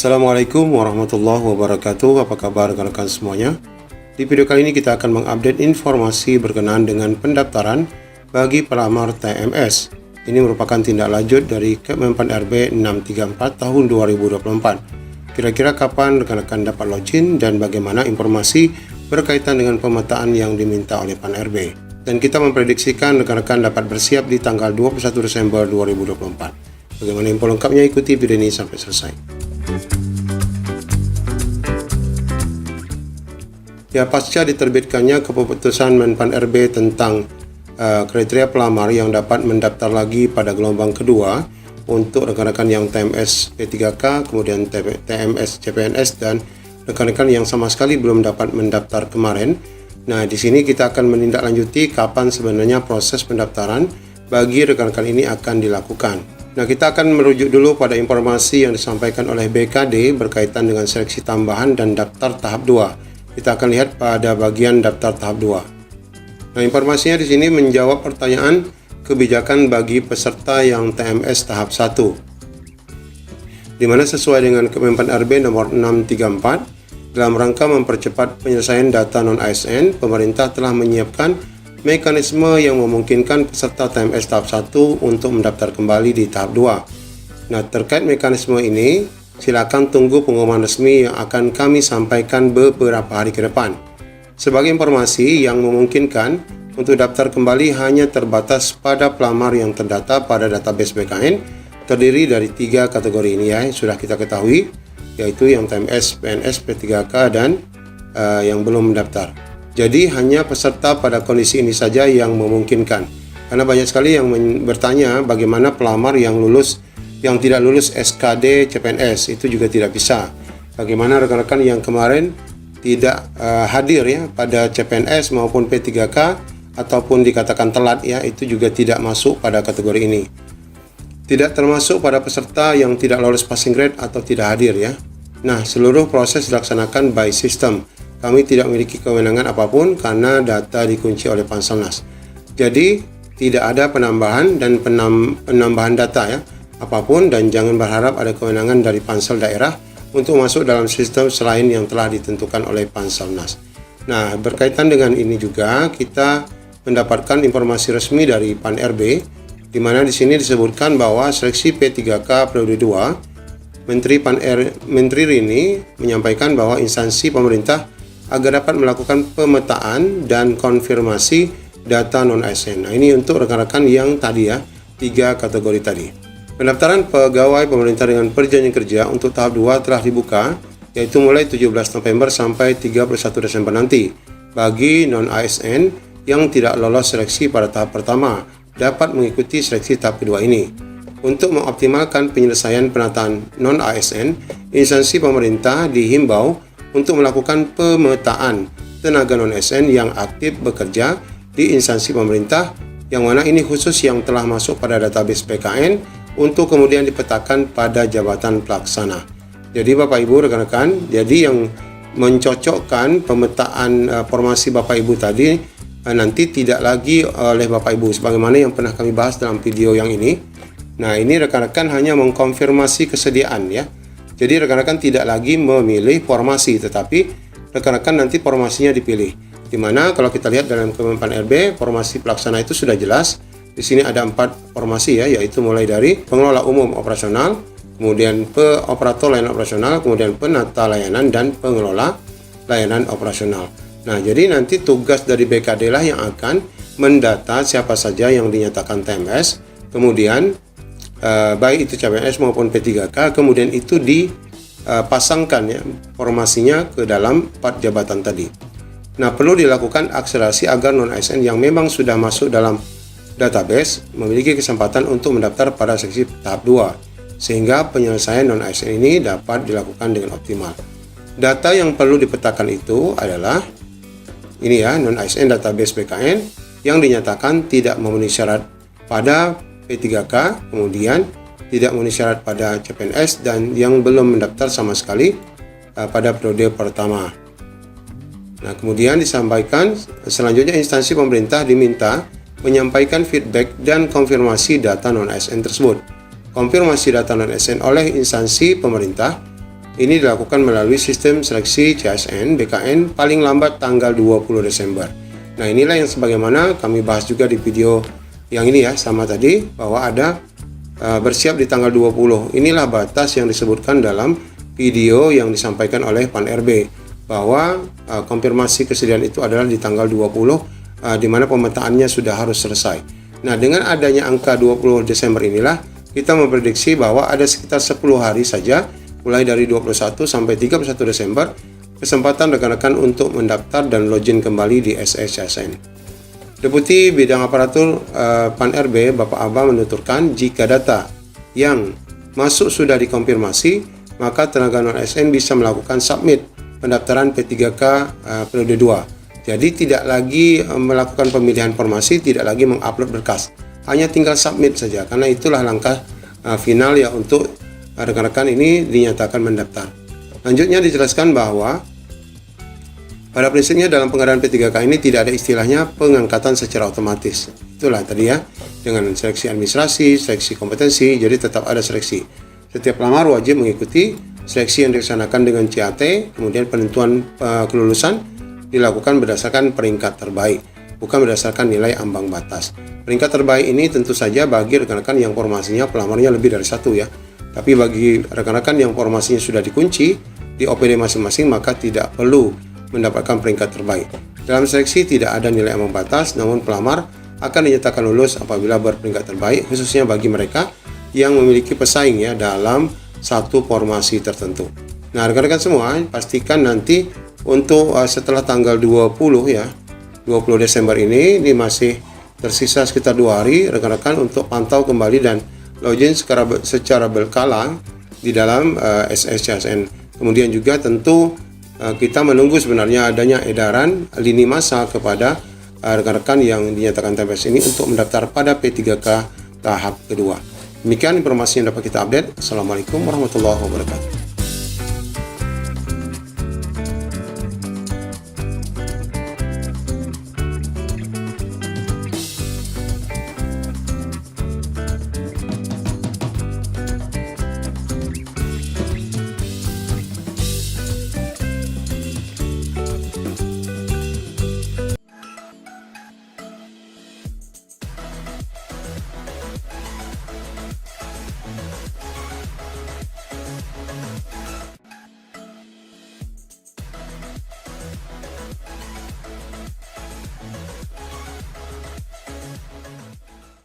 Assalamualaikum warahmatullahi wabarakatuh. Apa kabar rekan-rekan semuanya? Di video kali ini kita akan mengupdate informasi berkenaan dengan pendaftaran bagi pelamar TMS. Ini merupakan tindak lanjut dari Kemenpan RB 634 tahun 2024. Kira-kira kapan rekan-rekan dapat login dan bagaimana informasi berkaitan dengan pemetaan yang diminta oleh Pan RB. Dan kita memprediksikan rekan-rekan dapat bersiap di tanggal 21 Desember 2024. Bagaimana info lengkapnya, ikuti video ini sampai selesai. Ya, pasca diterbitkannya keputusan Menpan RB tentang kriteria pelamar yang dapat mendaftar lagi pada gelombang kedua untuk rekan-rekan yang TMS P3K, kemudian TMS CPNS, dan rekan-rekan yang sama sekali belum dapat mendaftar kemarin. Nah, di sini kita akan menindaklanjuti kapan sebenarnya proses pendaftaran bagi rekan-rekan ini akan dilakukan. Nah, kita akan merujuk dulu pada informasi yang disampaikan oleh BKD berkaitan dengan seleksi tambahan dan daftar tahap 2. Kita akan lihat pada bagian daftar tahap 2. Nah, informasinya di sini menjawab pertanyaan kebijakan bagi peserta yang TMS tahap 1. Di mana sesuai dengan Kemenpan RB nomor 634, dalam rangka mempercepat penyelesaian data non-ASN, pemerintah telah menyiapkan mekanisme yang memungkinkan peserta TMS tahap 1 untuk mendaftar kembali di tahap 2. Nah, terkait mekanisme ini, silakan tunggu pengumuman resmi yang akan kami sampaikan beberapa hari ke depan. Sebagai informasi yang memungkinkan untuk daftar kembali hanya terbatas pada pelamar yang terdata pada database BKN, terdiri dari 3 kategori ini ya, yang sudah kita ketahui, yaitu yang TMS, PNS, P3K, dan yang belum mendaftar. Jadi hanya peserta pada kondisi ini saja yang memungkinkan. Karena banyak sekali yang bertanya bagaimana pelamar yang tidak lulus SKD CPNS, itu juga tidak bisa. Bagaimana rekan-rekan yang kemarin tidak hadir ya pada CPNS maupun P3K ataupun dikatakan telat ya, itu juga tidak masuk pada kategori ini. Tidak termasuk pada peserta yang tidak lolos passing grade atau tidak hadir ya. Nah, seluruh proses dilaksanakan by system. Kami tidak memiliki kewenangan apapun karena data dikunci oleh Panselnas. Jadi tidak ada penambahan dan penambahan data ya apapun, dan jangan berharap ada kewenangan dari Pansel daerah untuk masuk dalam sistem selain yang telah ditentukan oleh Panselnas. Nah, berkaitan dengan ini juga kita mendapatkan informasi resmi dari Pan RB, di mana di sini disebutkan bahwa seleksi P3K periode 2, Menteri Rini menyampaikan bahwa instansi pemerintah agar dapat melakukan pemetaan dan konfirmasi data non-ASN. Nah, ini untuk rekan-rekan yang tadi ya, 3 kategori tadi. Pendaftaran pegawai pemerintah dengan perjanjian kerja untuk tahap 2 telah dibuka, yaitu mulai 17 November sampai 31 Desember nanti. Bagi non-ASN yang tidak lolos seleksi pada tahap pertama, dapat mengikuti seleksi tahap kedua ini. Untuk mengoptimalkan penyelesaian penataan non-ASN, instansi pemerintah dihimbau untuk melakukan pemetaan tenaga non-ASN yang aktif bekerja di instansi pemerintah, yang mana ini khusus yang telah masuk pada database BKN, untuk kemudian dipetakan pada jabatan pelaksana. Jadi Bapak Ibu rekan-rekan, jadi yang mencocokkan pemetaan formasi Bapak Ibu tadi nanti tidak lagi oleh Bapak Ibu sebagaimana yang pernah kami bahas dalam video yang ini. Nah, ini rekan-rekan hanya mengkonfirmasi kesediaan ya. Jadi rekan-rekan tidak lagi memilih formasi, tetapi rekan-rekan nanti formasinya dipilih. Dimana kalau kita lihat dalam Kemenpan RB, formasi pelaksana itu sudah jelas. Di sini ada 4 formasi ya, yaitu mulai dari pengelola umum operasional, kemudian operator layanan operasional, kemudian penata layanan, dan pengelola layanan operasional. Nah, jadi nanti tugas dari BKD lah yang akan mendata siapa saja yang dinyatakan TMS, kemudian baik itu CPNS maupun P3K, kemudian itu dipasangkan ya formasinya ke dalam 4 jabatan tadi. Nah, perlu dilakukan akselerasi agar non-ASN yang memang sudah masuk dalam database memiliki kesempatan untuk mendaftar pada seksi tahap 2, sehingga penyelesaian non-ASN ini dapat dilakukan dengan optimal. Data yang perlu dipetakan itu adalah ini ya, non-ASN database BKN yang dinyatakan tidak memenuhi syarat pada P3K, kemudian tidak memenuhi syarat pada CPNS, dan yang belum mendaftar sama sekali pada periode pertama. Nah, kemudian disampaikan selanjutnya instansi pemerintah diminta menyampaikan feedback dan konfirmasi data non-ASN tersebut. Konfirmasi data non-ASN oleh instansi pemerintah ini dilakukan melalui sistem seleksi CSN BKN paling lambat tanggal 20 Desember. Nah, inilah yang sebagaimana kami bahas juga di video yang ini ya, sama tadi, bahwa ada bersiap di tanggal 20. Inilah batas yang disebutkan dalam video yang disampaikan oleh Pan RB, bahwa konfirmasi kesediaan itu adalah di tanggal 20, di mana pemetaannya sudah harus selesai. Nah, dengan adanya angka 20 Desember inilah kita memprediksi bahwa ada sekitar 10 hari saja, mulai dari 21 sampai 31 Desember, kesempatan rekan-rekan untuk mendaftar dan login kembali di SSCSN. Deputi Bidang Aparatur Pan RB, Bapak Aba, menuturkan jika data yang masuk sudah dikonfirmasi, maka tenaga non-ASN bisa melakukan submit pendaftaran P3K periode 2. Jadi tidak lagi melakukan pemilihan formasi, tidak lagi mengupload berkas. Hanya tinggal submit saja, karena itulah langkah final ya untuk rekan-rekan ini dinyatakan mendaftar. Lanjutnya dijelaskan bahwa pada prinsipnya dalam pengadaan P3K ini tidak ada istilahnya pengangkatan secara otomatis. Itulah tadi ya, dengan seleksi administrasi, seleksi kompetensi, jadi tetap ada seleksi. Setiap pelamar wajib mengikuti seleksi yang dilaksanakan dengan CAT, kemudian penentuan kelulusan dilakukan berdasarkan peringkat terbaik, bukan berdasarkan nilai ambang batas. Peringkat terbaik ini tentu saja bagi rekan-rekan yang formasinya pelamarnya lebih dari 1 ya. Tapi bagi rekan-rekan yang formasinya sudah dikunci di OPD masing-masing, maka tidak perlu mendapatkan peringkat terbaik. Dalam seleksi tidak ada nilai ambang batas, namun pelamar akan dinyatakan lulus apabila berperingkat terbaik, khususnya bagi mereka yang memiliki pesaing ya dalam satu formasi tertentu. Nah, rekan-rekan semua, pastikan nanti untuk setelah tanggal 20 ya, 20 Desember ini masih tersisa sekitar 2 hari, rekan-rekan untuk pantau kembali dan login secara berkala di dalam SSCSN. Kemudian juga tentu kita menunggu sebenarnya adanya edaran lini masa kepada rekan-rekan yang dinyatakan TPS ini untuk mendaftar pada P3K tahap kedua. Demikian informasi yang dapat kita update. Assalamualaikum warahmatullahi wabarakatuh.